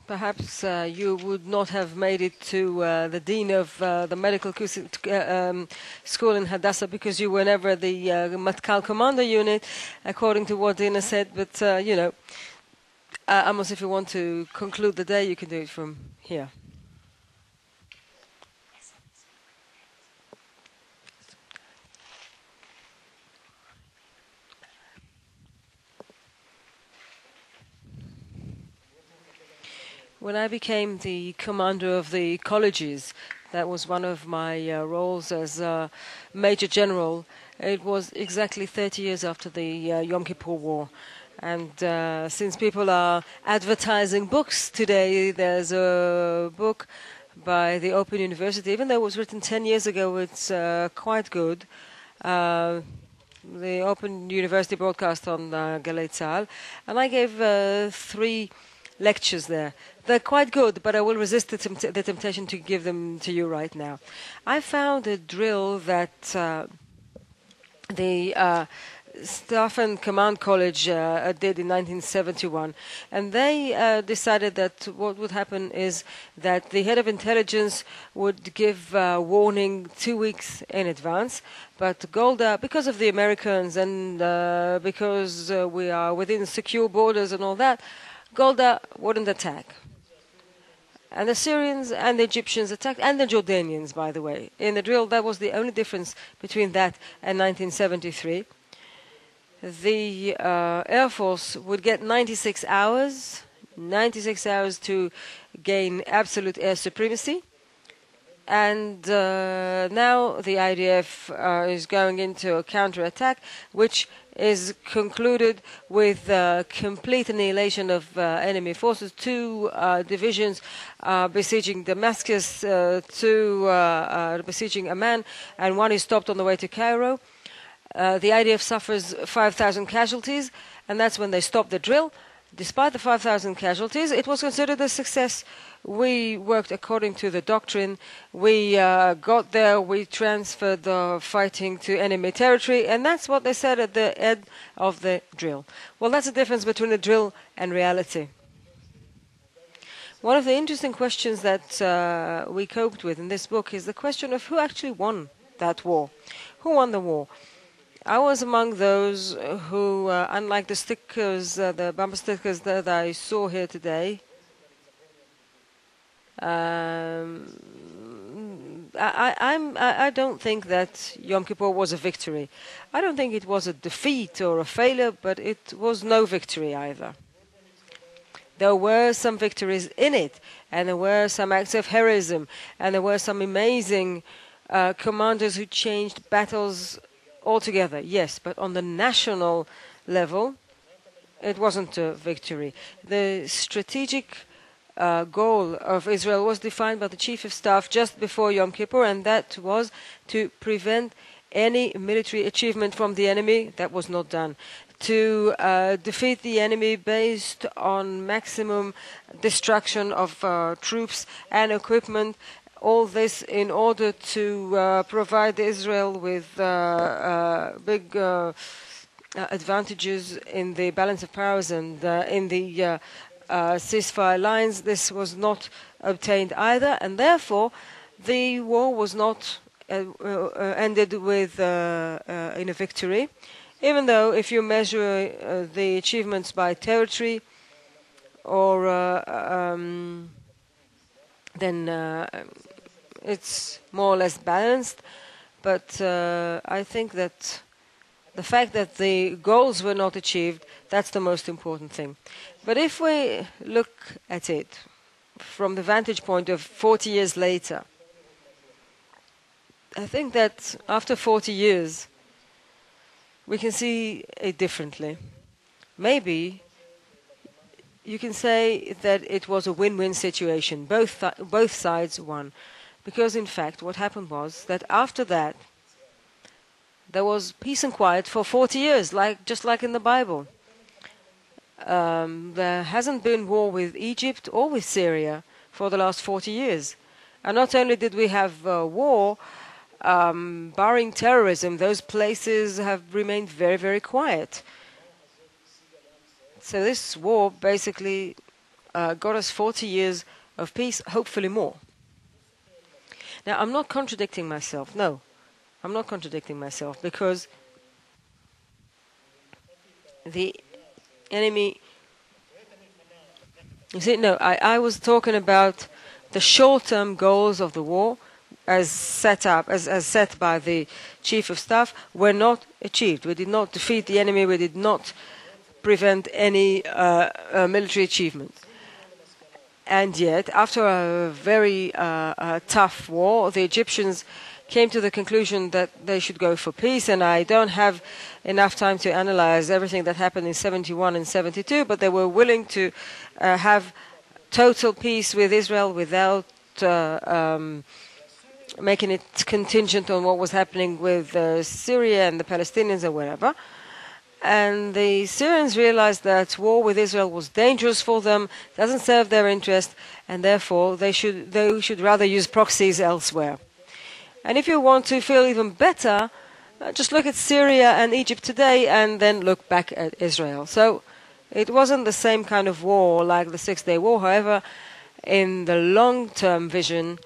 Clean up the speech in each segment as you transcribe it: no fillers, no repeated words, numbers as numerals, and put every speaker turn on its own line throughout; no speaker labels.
Perhaps you would not have made it to the dean of the medical school in Hadassah because you were never the Matkal commander unit, according to what Dina said. But, Amos, if you want to conclude the day, you can do it from here. When I became the commander of the colleges, that was one of my roles as Major General. It was exactly 30 years after the Yom Kippur War. And since people are advertising books today, there's a book by the Open University. Even though it was written 10 years ago, it's quite good. The Open University broadcast on Galei Tzahal. And I gave 3 lectures there. They're quite good, but I will resist the temptation to give them to you right now. I found a drill that the Staff and Command College did in 1971, and they decided that what would happen is that the head of intelligence would give warning 2 weeks in advance, but Golda, because of the Americans and because we are within secure borders and all that, Golda wouldn't attack. And the Syrians and the Egyptians attacked, and the Jordanians, by the way. In the drill, that was the only difference between that and 1973. The Air Force would get 96 hours to gain absolute air supremacy. And now the IDF is going into a counterattack, which is concluded with complete annihilation of enemy forces. 2 divisions besieging Damascus, 2 besieging Amman, and 1 is stopped on the way to Cairo. The IDF suffers 5,000 casualties, and that's when they stop the drill. Despite the 5,000 casualties, it was considered a success. We worked according to the doctrine. We got there, we transferred the fighting to enemy territory, and that's what they said at the end of the drill. Well, that's the difference between the drill and reality. One of the interesting questions that we coped with in this book is the question of who actually won that war. Who won the war? I was among those who, unlike the stickers, the bumper stickers that I saw here today, I don't think that Yom Kippur was a victory. I don't think it was a defeat or a failure, but it was no victory either. There were some victories in it, and there were some acts of heroism, and there were some amazing commanders who changed battles altogether, yes, but on the national level, it wasn't a victory. The strategic goal of Israel was defined by the Chief of Staff just before Yom Kippur, and that was to prevent any military achievement from the enemy. That was not done. To defeat the enemy based on maximum destruction of troops and equipment. All this in order to provide Israel with big advantages in the balance of powers and in the ceasefire lines. This was not obtained either, and therefore the war was not ended with in a victory. Even though if you measure the achievements by territory or then it's more or less balanced, but I think that the fact that the goals were not achieved, that's the most important thing. But if we look at it from the vantage point of 40 years later, I think that after 40 years, we can see it differently. Maybe you can say that it was a win-win situation. Both sides won. Because, in fact, what happened was that after that, there was peace and quiet for 40 years, just like in the Bible. There hasn't been war with Egypt or with Syria for the last 40 years. And not only did we have war, barring terrorism, those places have remained very, very quiet. So this war basically got us 40 years of peace, hopefully more. Now, I'm not contradicting myself. No, I'm not contradicting myself, because the enemy... You see, no, I was talking about the short-term goals of the war as set by the Chief of Staff were not achieved. We did not defeat the enemy. We did not prevent any military achievement. And yet, after a very tough war, the Egyptians came to the conclusion that they should go for peace, and I don't have enough time to analyze everything that happened in 71 and 72, but they were willing to have total peace with Israel without making it contingent on what was happening with Syria and the Palestinians or wherever. And the Syrians realized that war with Israel was dangerous for them, doesn't serve their interest, and therefore they should rather use proxies elsewhere. And if you want to feel even better, just look at Syria and Egypt today and then look back at Israel. So it wasn't the same kind of war like the Six-Day War. However, in the long-term vision,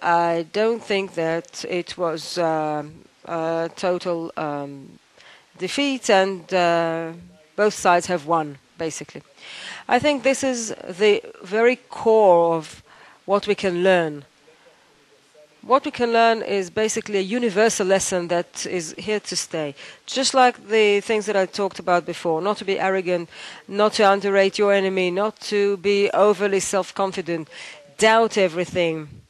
I don't think that it was a total defeat, and both sides have won, basically. I think this is the very core of what we can learn. What we can learn is basically a universal lesson that is here to stay. Just like the things that I talked about before, not to be arrogant, not to underrate your enemy, not to be overly self-confident, doubt everything.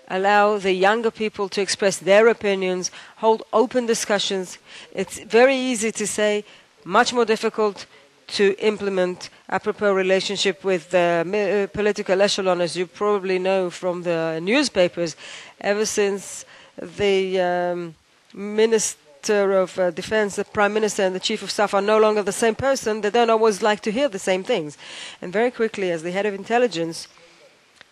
Allow the younger people to express their opinions, hold open discussions. It's very easy to say, much more difficult to implement apropos relationship with the political echelon, as you probably know from the newspapers. Ever since the Minister of Defense, the Prime Minister and the Chief of Staff are no longer the same person, they don't always like to hear the same things. And very quickly, as the head of intelligence,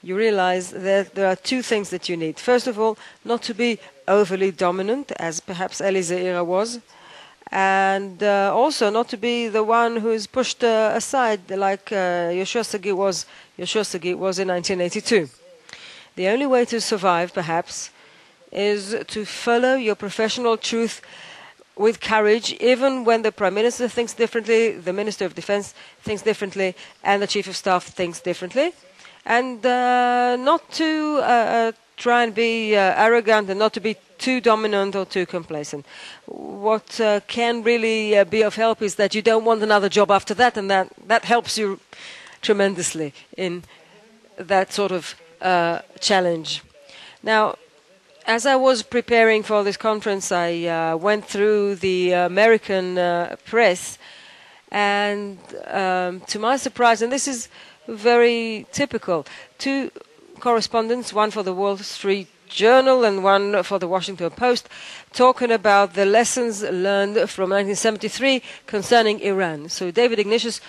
you realize that there are two things that you need. First of all, not to be overly dominant, as perhaps Eli Zeira was, and also not to be the one who is pushed aside like Yoshua Sagi was in 1982. The only way to survive, perhaps, is to follow your professional truth with courage, even when the Prime Minister thinks differently, the Minister of Defense thinks differently, and the Chief of Staff thinks differently. And not to try and be arrogant, and not to be too dominant or too complacent. What can really be of help is that you don't want another job after that, and that helps you tremendously in that sort of challenge. Now, as I was preparing for this conference, I went through the American press, and to my surprise, and this is very typical, two correspondents, one for the Wall Street Journal and one for the Washington Post, talking about the lessons learned from 1973 concerning Iran. So David Ignatius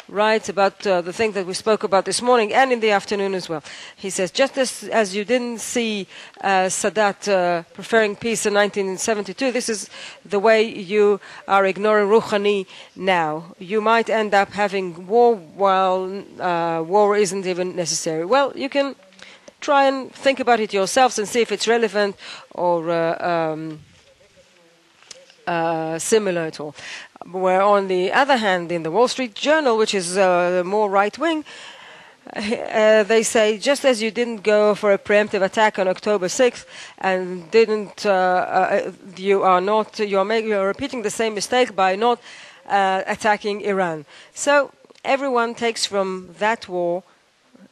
writes about the thing that we spoke about this morning and in the afternoon as well. He says, just as you didn't see Sadat preferring peace in 1972, this is the way you are ignoring Rouhani now. You might end up having war while war isn't even necessary. Well, you can try and think about it yourselves and see if it's relevant or similar at all. Where on the other hand, in the Wall Street Journal, which is more right-wing, they say, just as you didn't go for a preemptive attack on October 6th and you're repeating the same mistake by not attacking Iran. So everyone takes from that war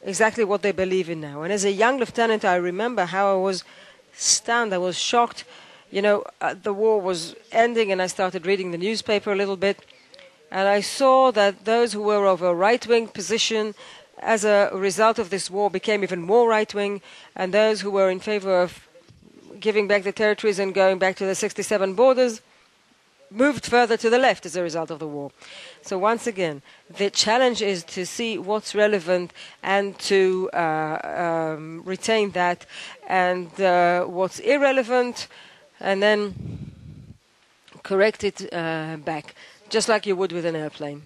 exactly what they believe in now. And as a young lieutenant, I remember how I was stunned, I was shocked. You know, the war was ending and I started reading the newspaper a little bit, and I saw that those who were of a right-wing position as a result of this war became even more right-wing, and those who were in favor of giving back the territories and going back to the 67 borders moved further to the left as a result of the war. So once again, the challenge is to see what's relevant and to retain that, and what's irrelevant, and then correct it back, just like you would with an airplane.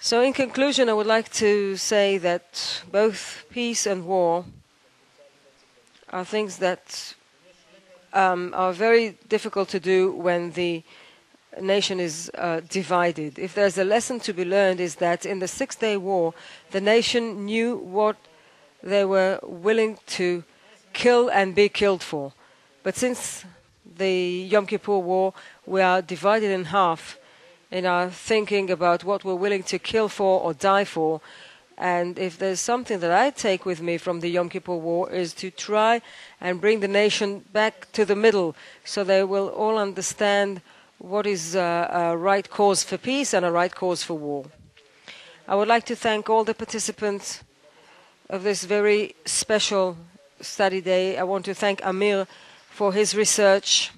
So in conclusion, I would like to say that both peace and war are things that are very difficult to do when the nation is divided. If there's a lesson to be learned, is that in the Six-Day War, the nation knew what they were willing to kill and be killed for. But since the Yom Kippur War, we are divided in half in our thinking about what we're willing to kill for or die for. And if there's something that I take with me from the Yom Kippur War, is to try and bring the nation back to the middle, so they will all understand what is a right cause for peace and a right cause for war. I would like to thank all the participants of this very special study day. I want to thank Amir for his research.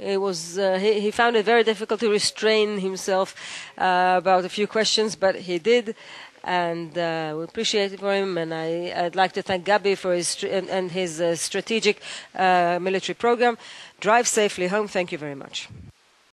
It was he found it very difficult to restrain himself about a few questions, but he did, and we appreciate it for him. And I'd like to thank Gabi for his his strategic military program. Drive safely home. Thank you very much.